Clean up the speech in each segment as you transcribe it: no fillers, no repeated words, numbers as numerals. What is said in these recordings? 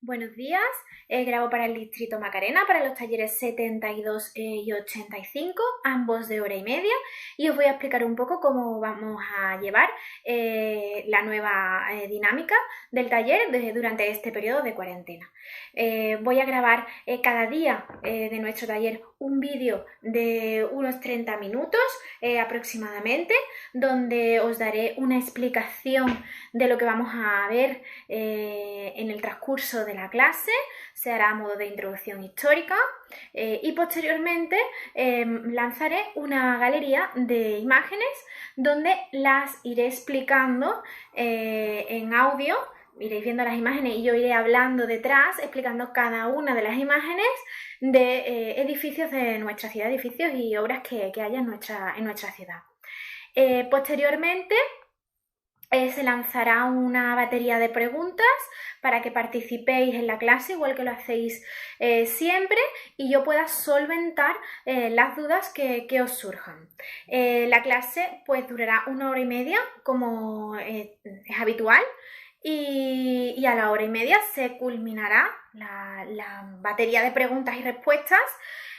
Buenos días, grabo para el Distrito Macarena, para los talleres 72 y 85, ambos de hora y media, y os voy a explicar un poco cómo vamos a llevar la nueva dinámica del taller durante este periodo de cuarentena. Voy a grabar cada día de nuestro taller un vídeo de unos 30 minutos aproximadamente, donde os daré una explicación de lo que vamos a ver en el transcurso de la clase. Se hará a modo de introducción histórica y posteriormente lanzaré una galería de imágenes donde las iré explicando en audio. Iréis viendo las imágenes y yo iré hablando detrás, explicando cada una de las imágenes de edificios de nuestra ciudad, edificios y obras que haya en nuestra ciudad. Posteriormente se lanzará una batería de preguntas para que participéis en la clase, igual que lo hacéis siempre, y yo pueda solventar las dudas que os surjan. La clase pues durará 1 hora y media, como es habitual, y a la hora y media se culminará la batería de preguntas y respuestas,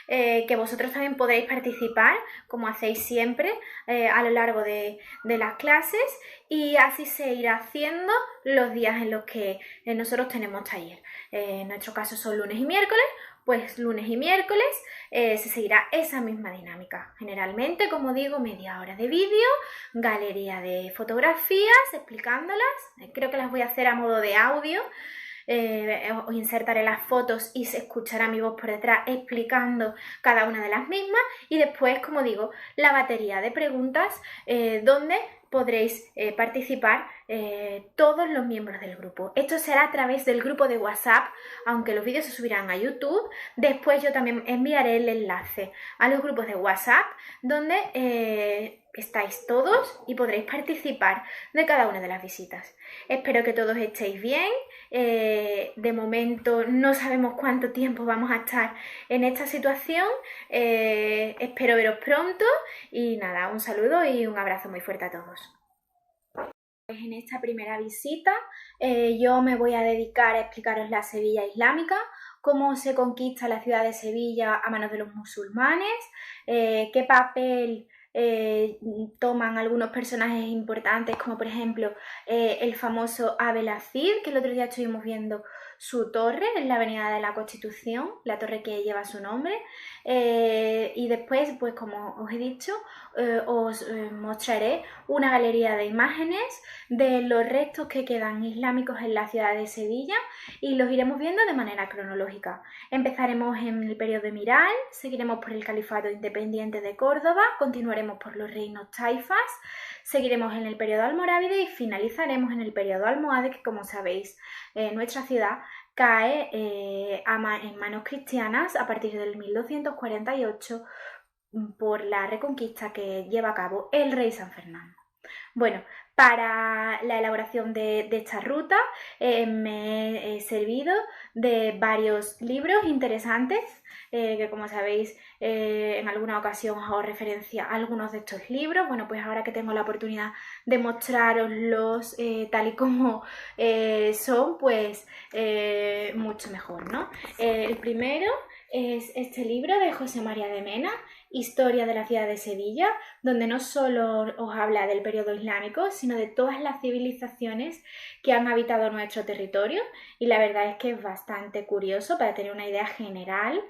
que vosotros también podréis participar, como hacéis siempre, a lo largo de las clases, y así se irá haciendo los días en los que nosotros tenemos taller. En nuestro caso son lunes y miércoles, pues lunes y miércoles se seguirá esa misma dinámica. Generalmente, como digo, media hora de vídeo, galería de fotografías explicándolas. Creo que las voy a hacer a modo de audio. Os insertaré las fotos y se escuchará mi voz por detrás explicando cada una de las mismas, y después, como digo, la batería de preguntas donde podréis participar todos los miembros del grupo. Esto será a través del grupo de WhatsApp, aunque los vídeos se subirán a YouTube. Después yo también enviaré el enlace a los grupos de WhatsApp donde estáis todos y podréis participar de cada una de las visitas. Espero que todos estéis bien. De momento no sabemos cuánto tiempo vamos a estar en esta situación. Espero veros pronto y nada, un saludo y un abrazo muy fuerte a todos. En esta primera visita yo me voy a dedicar a explicaros la Sevilla islámica, cómo se conquista la ciudad de Sevilla a manos de los musulmanes, qué papel toman algunos personajes importantes, como por ejemplo el famoso Abelacid, que el otro día estuvimos viendo su torre en la Avenida de la Constitución, la torre que lleva su nombre, y después, pues como os he dicho, os mostraré una galería de imágenes de los restos que quedan islámicos en la ciudad de Sevilla, y los iremos viendo de manera cronológica. Empezaremos en el periodo emiral, seguiremos por el califato independiente de Córdoba, continuaremos por los reinos taifas, seguiremos en el periodo almorávide y finalizaremos en el periodo almohade, que como sabéis nuestra ciudad cae en manos cristianas a partir del 1248 por la reconquista que lleva a cabo el rey San Fernando. Bueno, para la elaboración de esta ruta me he servido de varios libros interesantes que, como sabéis, en alguna ocasión os hago referencia a algunos de estos libros. Bueno, pues ahora que tengo la oportunidad de mostraroslos tal y como son, pues mucho mejor, ¿no? El primero es este libro de José María de Mena, Historia de la ciudad de Sevilla, donde no solo os habla del periodo islámico, sino de todas las civilizaciones que han habitado nuestro territorio, y la verdad es que es bastante curioso para tener una idea general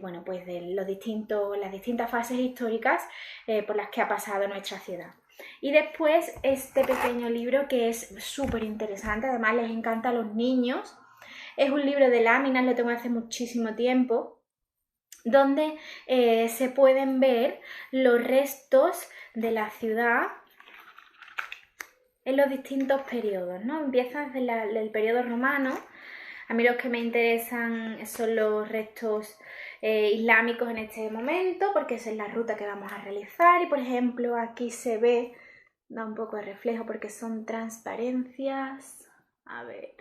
bueno, pues de las distintas fases históricas por las que ha pasado nuestra ciudad. Y después este pequeño libro que es súper interesante, además les encanta a los niños. Es un libro de láminas, lo tengo hace muchísimo tiempo, donde se pueden ver los restos de la ciudad en los distintos periodos, ¿no? Empieza desde el periodo romano. A mí los que me interesan son los restos islámicos en este momento, porque esa es la ruta que vamos a realizar. Y por ejemplo aquí se ve, da un poco de reflejo porque son transparencias. A ver,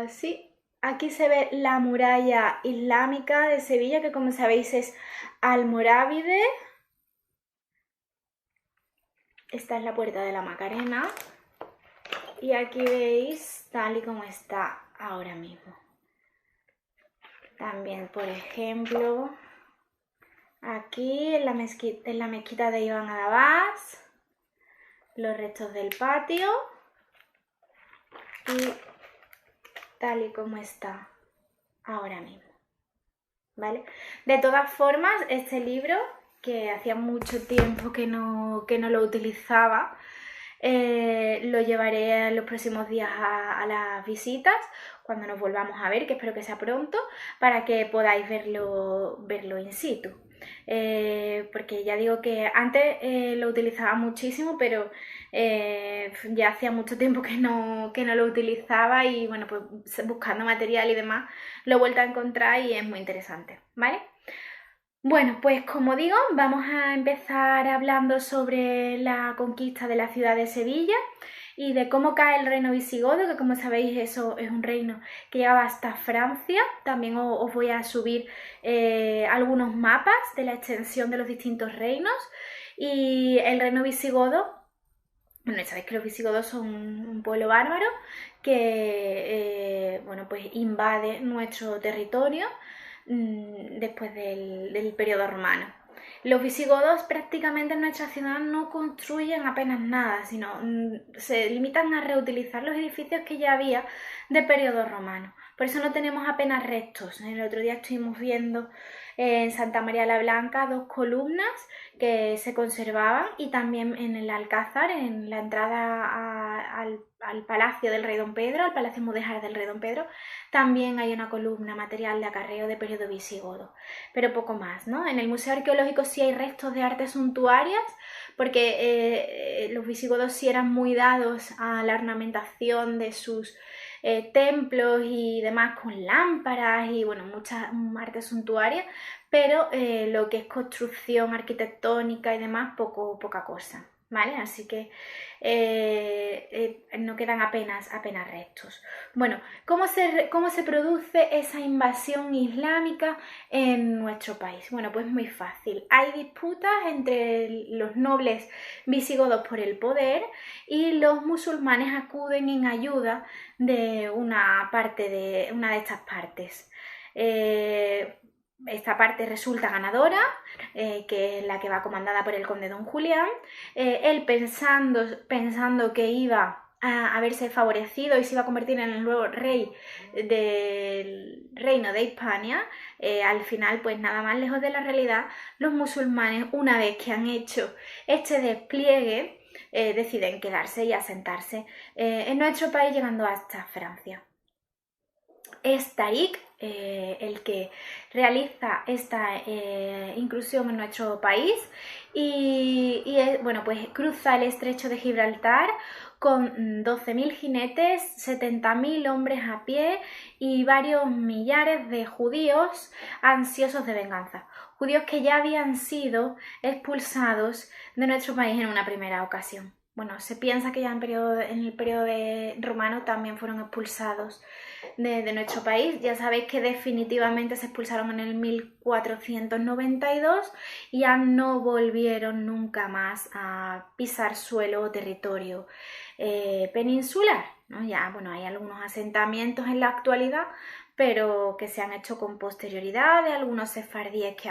sí. Aquí se ve la muralla islámica de Sevilla, que como sabéis es almorávide. Esta es la puerta de la Macarena. Y aquí veis tal y como está ahora mismo. También, por ejemplo, aquí en la mezquita de Iván Adabás, los restos del patio y tal y como está ahora mismo, ¿vale? De todas formas, este libro, que hacía mucho tiempo que no lo utilizaba, lo llevaré en los próximos días a las visitas, cuando nos volvamos a ver, que espero que sea pronto, para que podáis verlo in situ. Porque ya digo que antes lo utilizaba muchísimo, pero ya hacía mucho tiempo que no lo utilizaba y bueno, pues buscando material y demás lo he vuelto a encontrar y es muy interesante, ¿vale? Bueno, pues como digo, vamos a empezar hablando sobre la conquista de la ciudad de Sevilla y de cómo cae el reino visigodo, que como sabéis eso es un reino que llegaba hasta Francia. También os voy a subir algunos mapas de la extensión de los distintos reinos. Y el reino visigodo, bueno, sabéis que los visigodos son un pueblo bárbaro que bueno, pues invade nuestro territorio después del periodo romano. Los visigodos prácticamente en nuestra ciudad no construyen apenas nada, sino se limitan a reutilizar los edificios que ya había de periodo romano. Por eso no tenemos apenas restos. El otro día estuvimos viendo en Santa María la Blanca 2 columnas que se conservaban y también en el Alcázar, en la entrada al Palacio del Rey Don Pedro, al Palacio Mudéjar del Rey Don Pedro, también hay una columna material de acarreo de periodo visigodo, pero poco más, ¿no? En el Museo Arqueológico sí hay restos de artes suntuarias, porque los visigodos sí eran muy dados a la ornamentación de sus templos y demás con lámparas y bueno, muchas artes suntuarias, pero lo que es construcción arquitectónica y demás, poca cosa, ¿vale? Así que no quedan apenas restos. Bueno, ¿cómo se produce esa invasión islámica en nuestro país? Bueno, pues muy fácil. Hay disputas entre los nobles visigodos por el poder y los musulmanes acuden en ayuda de una de estas partes. Esta parte resulta ganadora, que es la que va comandada por el conde Don Julián. Él pensando que iba a verse favorecido y se iba a convertir en el nuevo rey del reino de Hispania, al final, pues nada más lejos de la realidad, los musulmanes, una vez que han hecho este despliegue, deciden quedarse y asentarse en nuestro país, llegando hasta Francia. Es Tariq el que realiza esta inclusión en nuestro país y bueno, pues cruza el estrecho de Gibraltar con 12.000 jinetes, 70.000 hombres a pie y varios millares de judíos ansiosos de venganza. Judíos que ya habían sido expulsados de nuestro país en una primera ocasión. Bueno, se piensa que ya en el periodo romano también fueron expulsados de nuestro país. Ya sabéis que definitivamente se expulsaron en el 1492 y ya no volvieron nunca más a pisar suelo o territorio peninsular, ¿no? Ya, bueno, hay algunos asentamientos en la actualidad, pero que se han hecho con posterioridad, de algunos sefardíes que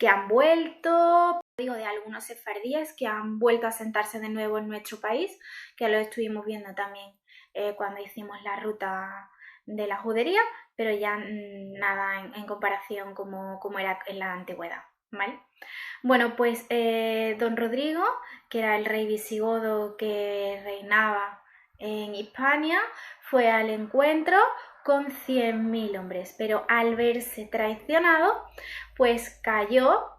han vuelto, de algunos sefardíes que han vuelto a asentarse de nuevo en nuestro país, que lo estuvimos viendo también cuando hicimos la ruta de la judería, pero ya nada en comparación como era en la antigüedad, ¿vale? Bueno, pues don Rodrigo, que era el rey visigodo que reinaba en Hispania, fue al encuentro con 100.000 hombres, pero al verse traicionado, pues cayó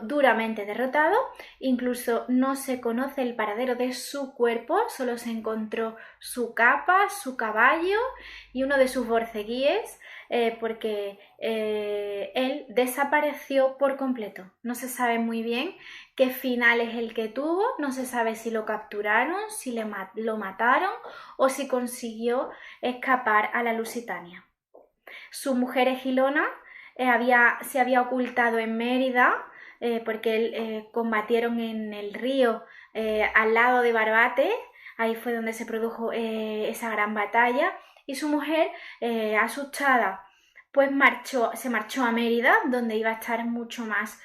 duramente derrotado. Incluso no se conoce el paradero de su cuerpo, solo se encontró su capa, su caballo y uno de sus borceguíes, porque él desapareció por completo. No se sabe muy bien qué final es el que tuvo, no se sabe si lo capturaron, si lo mataron o si consiguió escapar a la Lusitania. Su mujer Egilona se había ocultado en Mérida, porque combatieron en el río al lado de Barbate, ahí fue donde se produjo esa gran batalla, y su mujer, asustada, pues se marchó a Mérida, donde iba a estar mucho más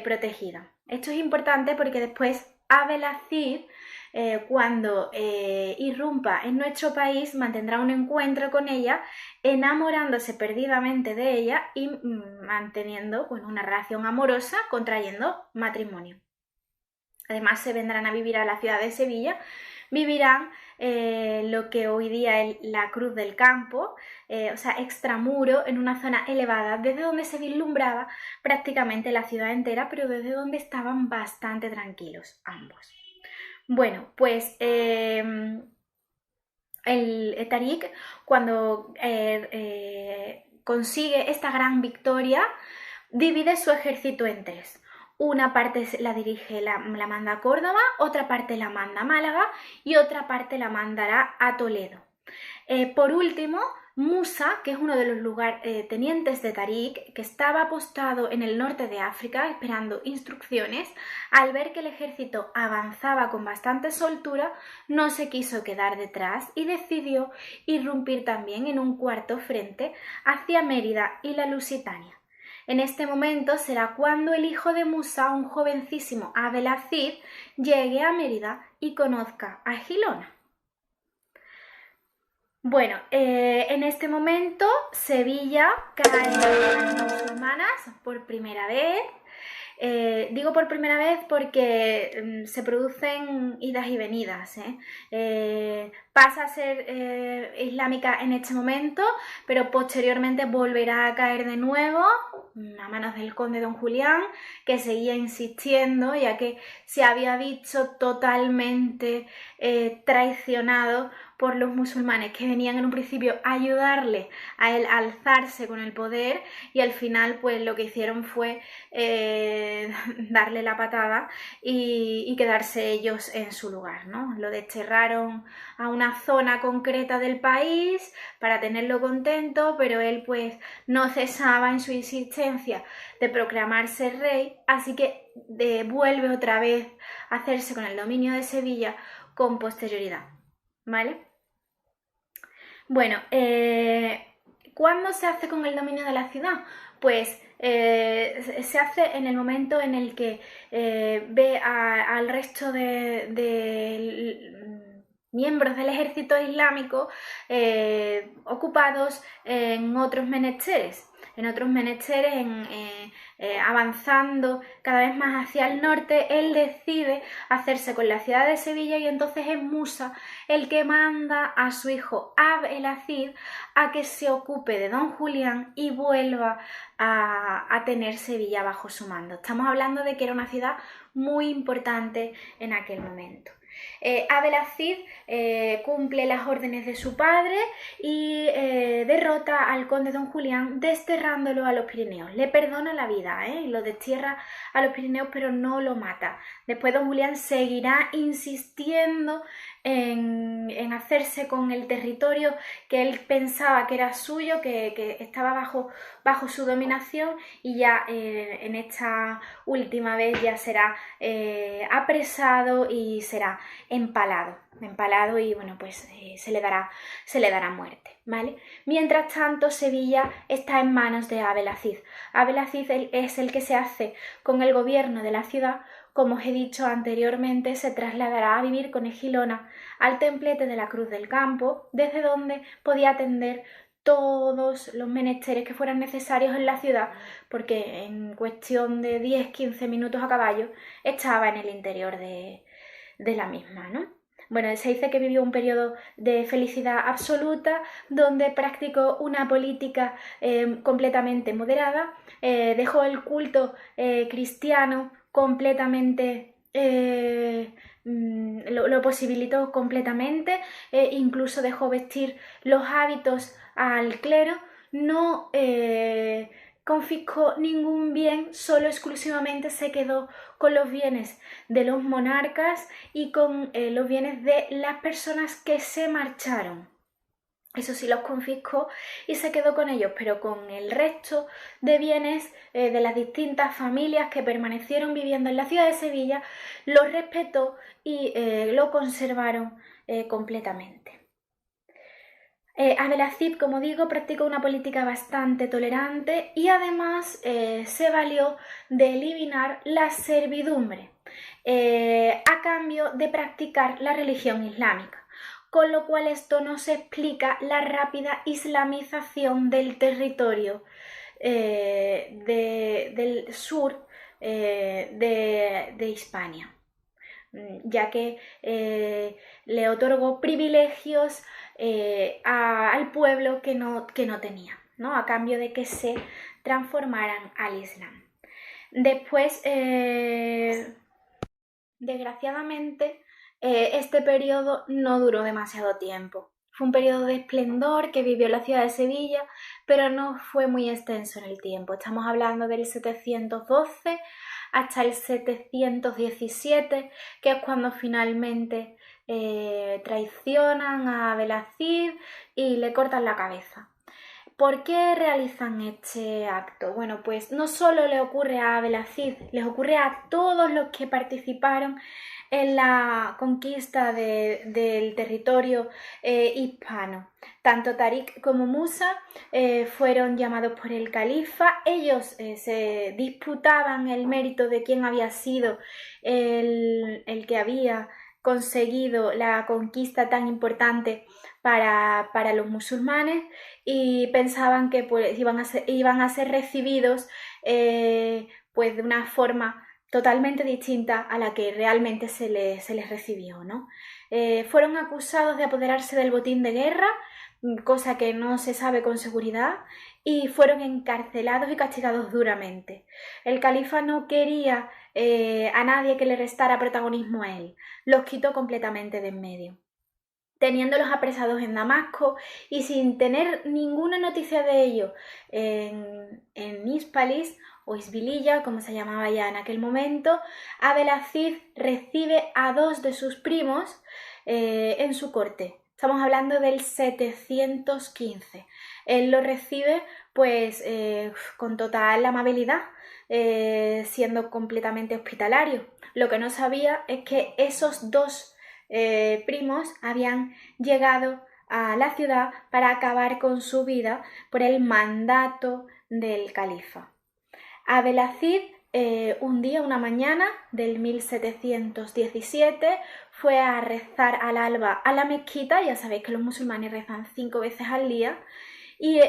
protegida. Esto es importante porque después Abelacid, cuando irrumpa en nuestro país, mantendrá un encuentro con ella, enamorándose perdidamente de ella y manteniendo pues, una relación amorosa, contrayendo matrimonio. Además, se vendrán a vivir a la ciudad de Sevilla, vivirán lo que hoy día es la Cruz del Campo, o sea, extramuro, en una zona elevada, desde donde se vislumbraba prácticamente la ciudad entera, pero desde donde estaban bastante tranquilos ambos. Bueno, pues el Tariq, cuando consigue esta gran victoria, divide su ejército en tres. Una parte la dirige, la manda a Córdoba, otra parte la manda a Málaga y otra parte la mandará a Toledo. Por último, Musa, que es uno de los lugartenientes de Tariq, que estaba apostado en el norte de África esperando instrucciones, al ver que el ejército avanzaba con bastante soltura, no se quiso quedar detrás y decidió irrumpir también en un cuarto frente hacia Mérida y la Lusitania. En este momento será cuando el hijo de Musa, un jovencísimo Abelacid, llegue a Mérida y conozca a Gilona. Bueno, en este momento Sevilla cae en las musulmanas por primera vez. Digo por primera vez porque se producen idas y venidas. Pasa a ser islámica en este momento, pero posteriormente volverá a caer de nuevo a manos del conde Don Julián, que seguía insistiendo, ya que se había visto totalmente traicionado por los musulmanes, que venían en un principio a ayudarle a él a alzarse con el poder, y al final pues lo que hicieron fue darle la patada y quedarse ellos en su lugar, ¿no? Lo desterraron a una zona concreta del país para tenerlo contento, pero él pues no cesaba en su insistencia de proclamarse rey, así que vuelve otra vez a hacerse con el dominio de Sevilla con posterioridad, ¿vale? Bueno, ¿cuándo se hace con el dominio de la ciudad? Pues se hace en el momento en el que ve al resto de miembros del ejército islámico ocupados en otros menesteres, avanzando cada vez más hacia el norte. Él decide hacerse con la ciudad de Sevilla y entonces es Musa el que manda a su hijo Abelacid a que se ocupe de Don Julián y vuelva a tener Sevilla bajo su mando. Estamos hablando de que era una ciudad muy importante en aquel momento. Abelacid cumple las órdenes de su padre y derrota al conde Don Julián desterrándolo a los Pirineos. Le perdona la vida, lo destierra a los Pirineos, pero no lo mata. Después Don Julián seguirá insistiendo en hacerse con el territorio que él pensaba que era suyo, que estaba bajo su dominación, y ya en esta última vez ya será apresado y será empalado y bueno, pues se le dará muerte, ¿vale? Mientras tanto, Sevilla está en manos de Abelacid. Abelacid es el que se hace con el gobierno de la ciudad. Como os he dicho anteriormente, se trasladará a vivir con Gilona al templete de la Cruz del Campo, desde donde podía atender todos los menesteres que fueran necesarios en la ciudad, porque en cuestión de 10-15 minutos a caballo estaba en el interior de la misma, ¿no? Bueno, se dice que vivió un periodo de felicidad absoluta, donde practicó una política completamente moderada, dejó el culto cristiano completamente, lo posibilitó completamente, incluso dejó vestir los hábitos al clero, no confiscó ningún bien, solo exclusivamente se quedó con los bienes de los monarcas y con los bienes de las personas que se marcharon. Eso sí, los confiscó y se quedó con ellos, pero con el resto de bienes de las distintas familias que permanecieron viviendo en la ciudad de Sevilla, los respetó y lo conservaron completamente. Abdelaziz, como digo, practicó una política bastante tolerante y además se valió de eliminar la servidumbre a cambio de practicar la religión islámica, con lo cual esto nos explica la rápida islamización del territorio del sur de Hispania, ya que le otorgó privilegios al pueblo que no tenía, ¿no? A cambio de que se transformaran al Islam. Después, desgraciadamente, este periodo no duró demasiado tiempo. Fue un periodo de esplendor que vivió la ciudad de Sevilla, pero no fue muy extenso en el tiempo. Estamos hablando del 712 hasta el 717, que es cuando finalmente traicionan a Abdelaziz y le cortan la cabeza. ¿Por qué realizan este acto? Bueno, pues no solo le ocurre a Abdelaziz, les ocurre a todos los que participaron en la conquista del territorio hispano. Tanto Tarik como Musa fueron llamados por el califa. Ellos se disputaban el mérito de quién había sido el que había conseguido la conquista tan importante para los musulmanes, y pensaban que pues, iban a ser recibidos pues de una forma totalmente distinta a la que realmente se les recibió, ¿no? Fueron acusados de apoderarse del botín de guerra, cosa que no se sabe con seguridad, y fueron encarcelados y castigados duramente. El califa no quería a nadie que le restara protagonismo a él, los quitó completamente de en medio. Teniéndolos apresados en Damasco y sin tener ninguna noticia de ello en Hispalis o Isbililla, como se llamaba ya en aquel momento, Abdelaziz recibe a dos de sus primos en su corte. Estamos hablando del 715. Él lo recibe pues con total amabilidad, siendo completamente hospitalario. Lo que no sabía es que esos dos primos habían llegado a la ciudad para acabar con su vida por el mandato del califa. Abdelaziz un día, una mañana del 1717, fue a rezar al alba a la mezquita. Ya sabéis que los musulmanes rezan 5 veces al día, y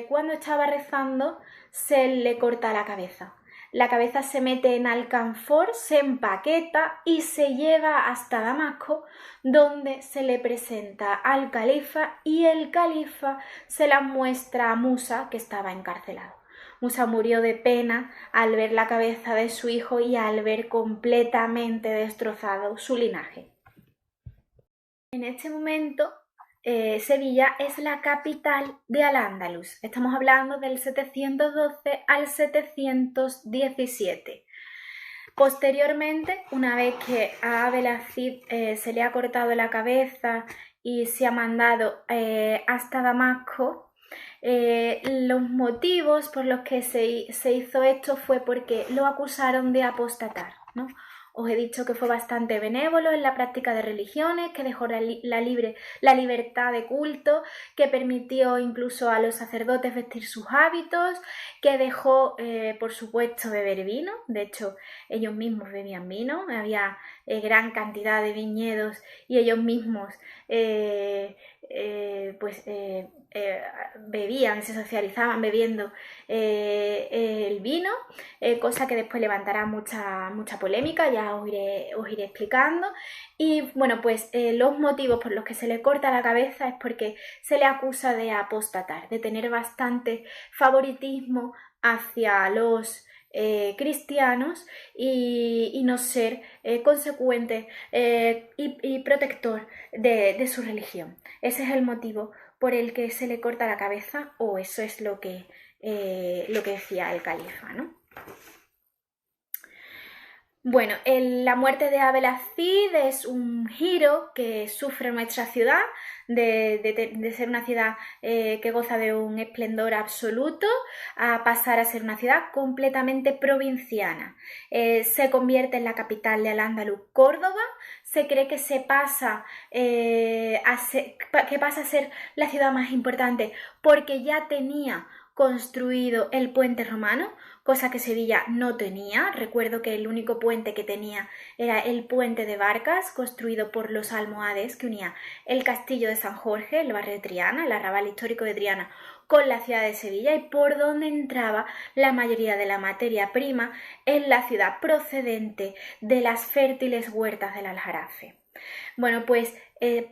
cuando estaba rezando se le corta la cabeza. La cabeza se mete en alcanfor, se empaqueta y se lleva hasta Damasco, donde se le presenta al califa y el califa se la muestra a Musa, que estaba encarcelado. Musa murió de pena al ver la cabeza de su hijo y al ver completamente destrozado su linaje. En este momento, Sevilla es la capital de Al-Ándalus. Estamos hablando del 712 al 717. Posteriormente, una vez que a Abdelaziz se le ha cortado la cabeza y se ha mandado hasta Damasco, los motivos por los que se hizo esto fue porque lo acusaron de apostatar, ¿no? Os he dicho que fue bastante benévolo en la práctica de religiones, que dejó la libertad de culto, que permitió incluso a los sacerdotes vestir sus hábitos, que dejó, por supuesto, beber vino. De hecho, ellos mismos bebían vino, había gran cantidad de viñedos y ellos mismos bebían, se socializaban bebiendo el vino, cosa que después levantará mucha polémica, ya os iré explicando. Y bueno, pues los motivos por los que se le corta la cabeza es porque se le acusa de apostatar, de tener bastante favoritismo hacia los cristianos y no ser consecuente y protector de su religión. Ese es el motivo por el que se le corta la cabeza, o eso es lo que decía el califa, ¿no? Bueno, la muerte de Abel Cid es un giro que sufre nuestra ciudad, de ser una ciudad que goza de un esplendor absoluto, a pasar a ser una ciudad completamente provinciana. Se convierte en la capital de Al-Ándalus, Córdoba. Se cree que pasa a ser la ciudad más importante porque ya tenía construido el puente romano, cosa que Sevilla no tenía. Recuerdo que el único puente que tenía era el puente de Barcas, construido por los almohades, que unía el castillo de San Jorge, el barrio de Triana, el arrabal histórico de Triana, con la ciudad de Sevilla, y por donde entraba la mayoría de la materia prima en la ciudad, procedente de las fértiles huertas del Aljarafe. Bueno, pues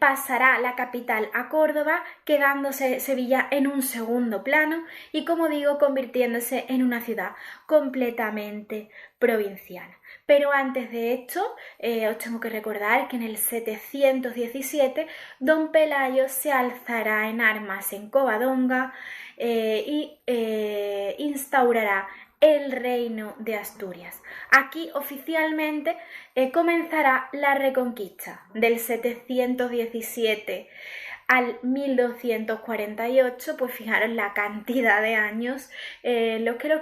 pasará la capital a Córdoba, quedándose Sevilla en un segundo plano y, como digo, convirtiéndose en una ciudad completamente provinciana. Pero antes de esto, os tengo que recordar que en el 717 don Pelayo se alzará en armas en Covadonga y instaurará el reino de Asturias. Aquí oficialmente comenzará la Reconquista del 717 al 1248, pues fijaros la cantidad de años los que los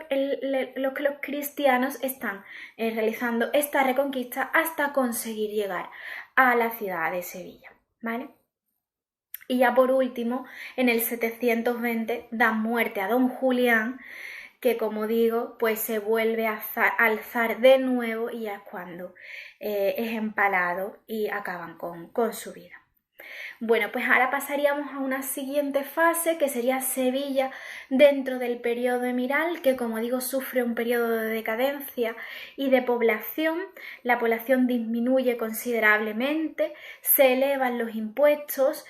cristianos están realizando esta reconquista hasta conseguir llegar a la ciudad de Sevilla, ¿vale? Y ya por último, en el 720 dan muerte a don Julián, que, como digo, pues se vuelve a alzar de nuevo, y ya es cuando es empalado y acaban con su vida. Bueno, pues ahora pasaríamos a una siguiente fase, que sería Sevilla dentro del periodo emiral, que, como digo, sufre un periodo de decadencia y de población. La población disminuye considerablemente, se elevan los impuestos,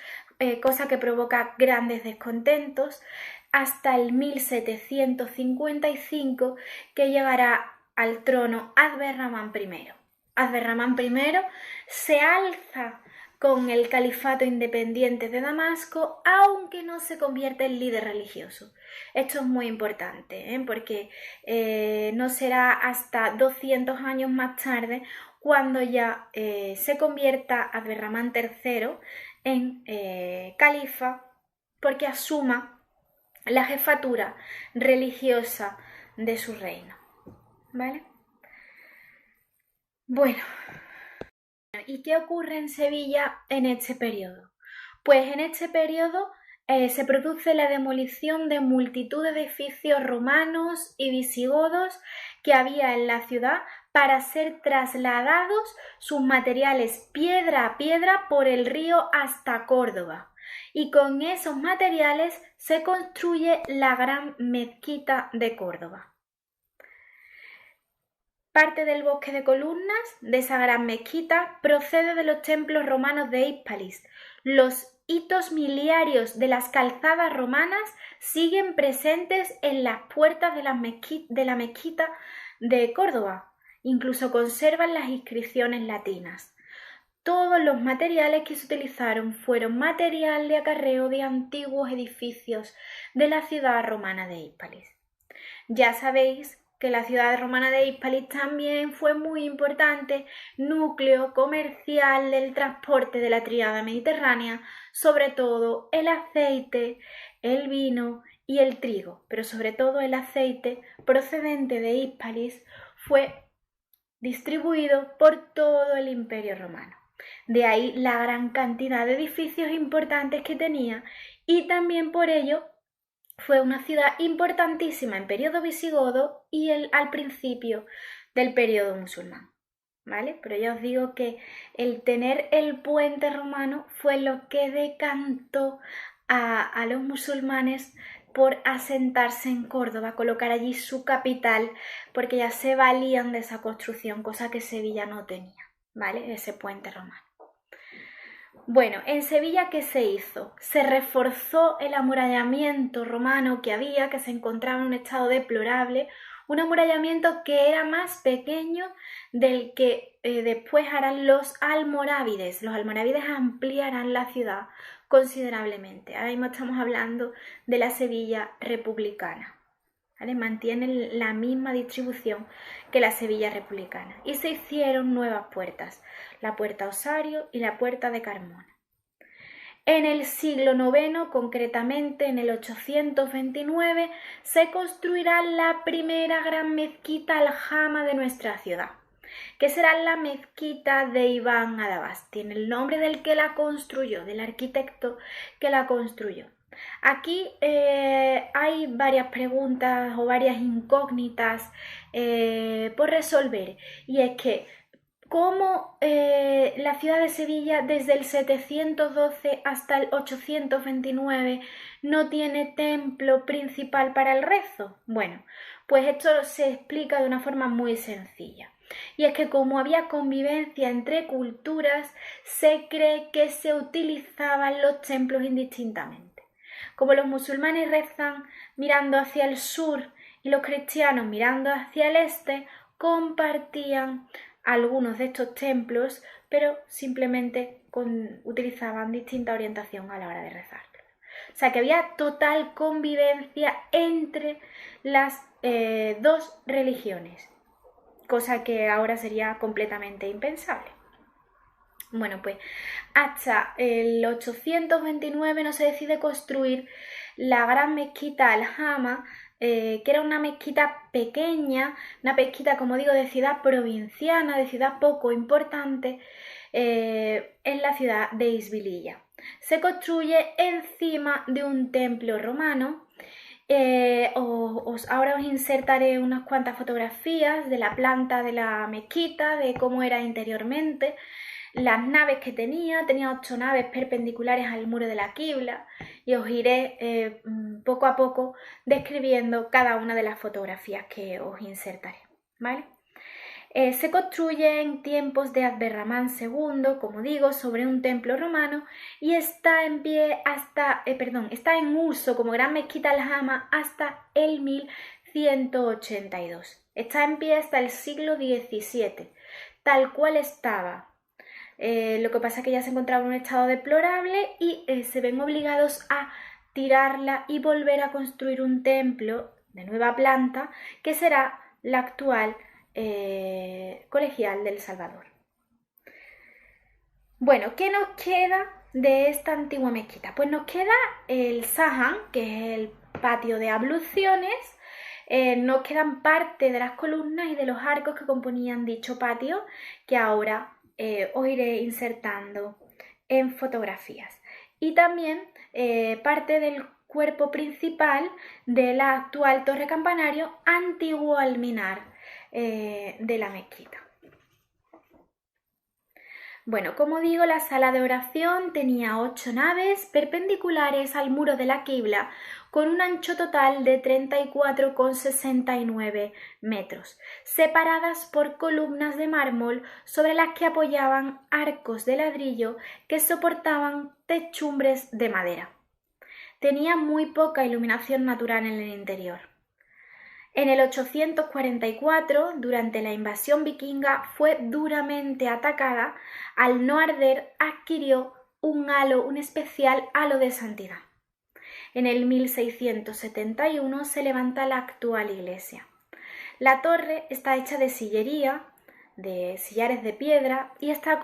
cosa que provoca grandes descontentos, hasta el 1755, que llegará al trono Abderramán I. Abderramán I se alza con el califato independiente de Damasco, aunque no se convierte en líder religioso. Esto es muy importante, porque no será hasta 200 años más tarde cuando ya se convierta Abderramán III en califa, porque asuma la jefatura religiosa de su reino, ¿vale? Bueno, ¿y qué ocurre en Sevilla en este periodo? Pues en este periodo se produce la demolición de multitud de edificios romanos y visigodos que había en la ciudad, para ser trasladados sus materiales piedra a piedra por el río hasta Córdoba. Y con esos materiales se construye la gran mezquita de Córdoba. Parte del bosque de columnas de esa gran mezquita procede de los templos romanos de Hispalis. Los hitos miliarios de las calzadas romanas siguen presentes en las puertas de la mezquita de Córdoba. Incluso conservan las inscripciones latinas. Todos los materiales que se utilizaron fueron material de acarreo de antiguos edificios de la ciudad romana de Hispalis. Ya sabéis que la ciudad romana de Hispalis también fue muy importante núcleo comercial del transporte de la tríada mediterránea, sobre todo el aceite, el vino y el trigo, pero sobre todo el aceite procedente de Hispalis fue distribuido por todo el Imperio Romano. De ahí la gran cantidad de edificios importantes que tenía, y también por ello fue una ciudad importantísima en periodo visigodo y al principio del periodo musulmán, ¿vale? Pero ya os digo que el tener el puente romano fue lo que decantó a los musulmanes por asentarse en Córdoba, colocar allí su capital, porque ya se valían de esa construcción, cosa que Sevilla no tenía, ¿vale? Ese puente romano. Bueno, en Sevilla, ¿qué se hizo? Se reforzó el amurallamiento romano que había, que se encontraba en un estado deplorable, un amurallamiento que era más pequeño del que después harán los almorávides. Los almorávides ampliarán la ciudad considerablemente. Ahora mismo estamos hablando de la Sevilla republicana. ¿vale? Mantienen la misma distribución que la Sevilla republicana. Y se hicieron nuevas puertas, la Puerta Osario y la Puerta de Carmona. En el siglo IX, concretamente en el 829, se construirá la primera gran mezquita aljama de nuestra ciudad, que será la mezquita de Iván Adabasti, en el nombre del que la construyó, del arquitecto que la construyó. Aquí hay varias preguntas o varias incógnitas por resolver, y es que cómo la ciudad de Sevilla desde el 712 hasta el 829 no tiene templo principal para el rezo. Bueno, pues esto se explica de una forma muy sencilla. Y es que como había convivencia entre culturas, se cree que se utilizaban los templos indistintamente. Como los musulmanes rezan mirando hacia el sur y los cristianos mirando hacia el este, compartían algunos de estos templos, pero simplemente utilizaban distinta orientación a la hora de rezar. O sea que había total convivencia entre las dos religiones, cosa que ahora sería completamente impensable. Bueno, pues hasta el 829 no se decide construir la gran mezquita Aljama, que era una mezquita pequeña, una mezquita, como digo, de ciudad provinciana, de ciudad poco importante, en la ciudad de Isbililla. Se construye encima de un templo romano. Ahora os insertaré unas cuantas fotografías de la planta de la mezquita, de cómo era interiormente, las naves que tenía 8 naves perpendiculares al muro de la quibla, y os iré poco a poco describiendo cada una de las fotografías que os insertaré, ¿vale? Se construye en tiempos de Abderramán II, como digo, sobre un templo romano, y está en uso como gran mezquita aljama hasta el 1182. Está en pie hasta el siglo XVII, tal cual estaba. Lo que pasa es que ya se encontraba en un estado deplorable y se ven obligados a tirarla y volver a construir un templo de nueva planta, que será la actual Colegial del Salvador. Bueno, ¿qué nos queda de esta antigua mezquita? Pues nos queda el Sahan, que es el patio de abluciones. Nos quedan parte de las columnas y de los arcos que componían dicho patio, que ahora os iré insertando en fotografías. Y también parte del cuerpo principal de la actual torre campanario, antiguo alminar de la mezquita. Bueno, como digo, la sala de oración tenía 8 naves perpendiculares al muro de la quibla, con un ancho total de 34,69 metros, separadas por columnas de mármol sobre las que apoyaban arcos de ladrillo que soportaban techumbres de madera. Tenía muy poca iluminación natural en el interior. En el 844, durante la invasión vikinga, fue duramente atacada. Al no arder, adquirió un especial halo de santidad. En el 1671 se levanta la actual iglesia. La torre está hecha de sillería, de sillares de piedra, y está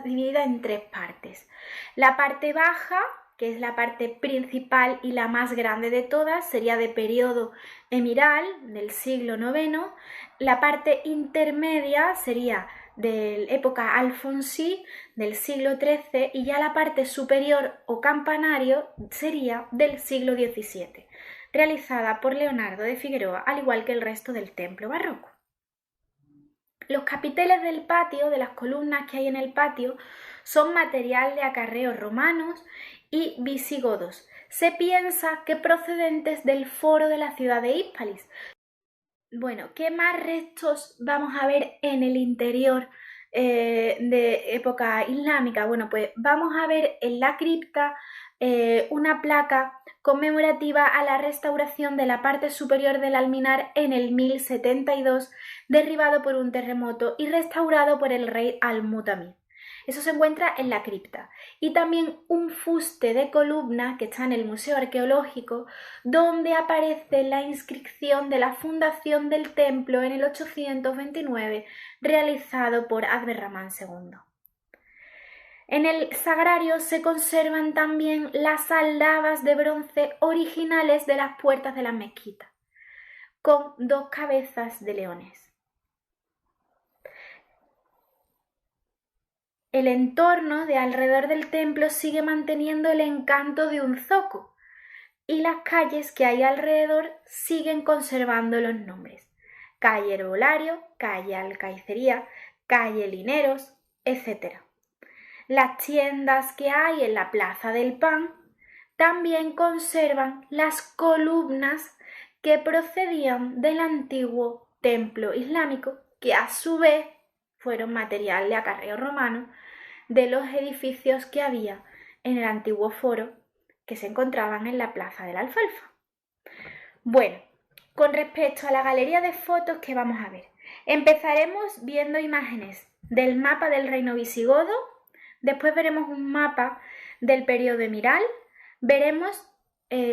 dividida en 3 partes. La parte baja, que es la parte principal y la más grande de todas, sería de periodo emiral del siglo IX. La parte intermedia sería de época alfonsí del siglo XIII, y ya la parte superior o campanario sería del siglo XVII, realizada por Leonardo de Figueroa, al igual que el resto del templo barroco. Los capiteles del patio, de las columnas que hay en el patio, son material de acarreos romanos y visigodos. Se piensa que procedentes del foro de la ciudad de Hispalis. Bueno, ¿qué más restos vamos a ver en el interior de época islámica? Bueno, pues vamos a ver en la cripta una placa conmemorativa a la restauración de la parte superior del alminar en el 1072, derribado por un terremoto y restaurado por el rey Al-Mutamid. Eso se encuentra en la cripta. Y también un fuste de columna que está en el Museo Arqueológico, donde aparece la inscripción de la fundación del templo en el 829, realizado por Abderramán II. En el sagrario se conservan también las aldabas de bronce originales de las puertas de la mezquita, con 2 cabezas de leones. El entorno de alrededor del templo sigue manteniendo el encanto de un zoco y las calles que hay alrededor siguen conservando los nombres: calle Herbolario, calle Alcaicería, calle Lineros, etc. Las tiendas que hay en la Plaza del Pan también conservan las columnas que procedían del antiguo templo islámico, que a su vez fueron material de acarreo romano de los edificios que había en el antiguo foro que se encontraban en la Plaza de la Alfalfa. Bueno, con respecto a la galería de fotos que vamos a ver, empezaremos viendo imágenes del mapa del reino visigodo, después veremos un mapa del periodo emiral, veremos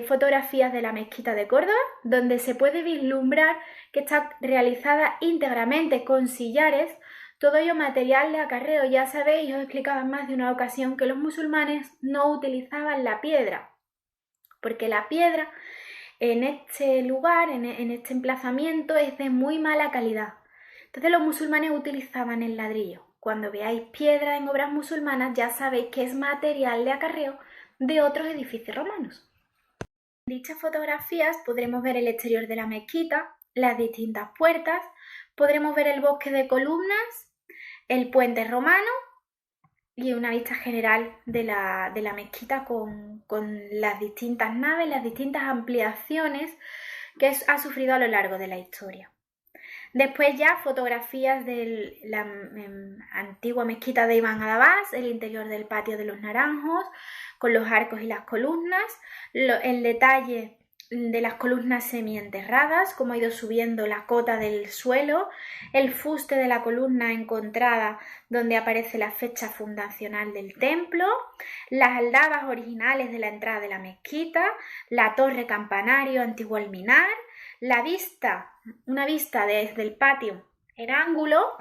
fotografías de la mezquita de Córdoba, donde se puede vislumbrar que está realizada íntegramente con sillares, todo ello material de acarreo. Ya sabéis, os explicaba en más de una ocasión que los musulmanes no utilizaban la piedra, porque la piedra en este lugar, en este emplazamiento, es de muy mala calidad. Entonces los musulmanes utilizaban el ladrillo. Cuando veáis piedra en obras musulmanas ya sabéis que es material de acarreo de otros edificios romanos. En dichas fotografías podremos ver el exterior de la mezquita, las distintas puertas, podremos ver el bosque de columnas, el puente romano y una vista general de la mezquita con las distintas naves, las distintas ampliaciones que ha sufrido a lo largo de la historia. Después ya fotografías de la antigua mezquita de Ibn Adabás, el interior del patio de los Naranjos, con los arcos y las columnas, el detalle de las columnas semienterradas, cómo ha ido subiendo la cota del suelo, el fuste de la columna encontrada donde aparece la fecha fundacional del templo, las aldabas originales de la entrada de la mezquita, la torre campanario antiguo alminar, la vista, una vista desde el patio en ángulo,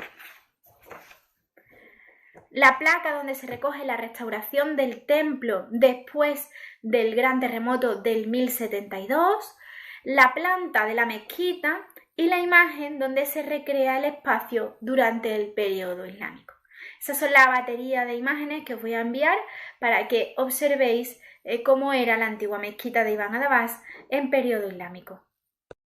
la placa donde se recoge la restauración del templo después del gran terremoto del 1072, la planta de la mezquita y la imagen donde se recrea el espacio durante el periodo islámico. Esas son la batería de imágenes que os voy a enviar para que observéis cómo era la antigua mezquita de Ibn Adabás en periodo islámico.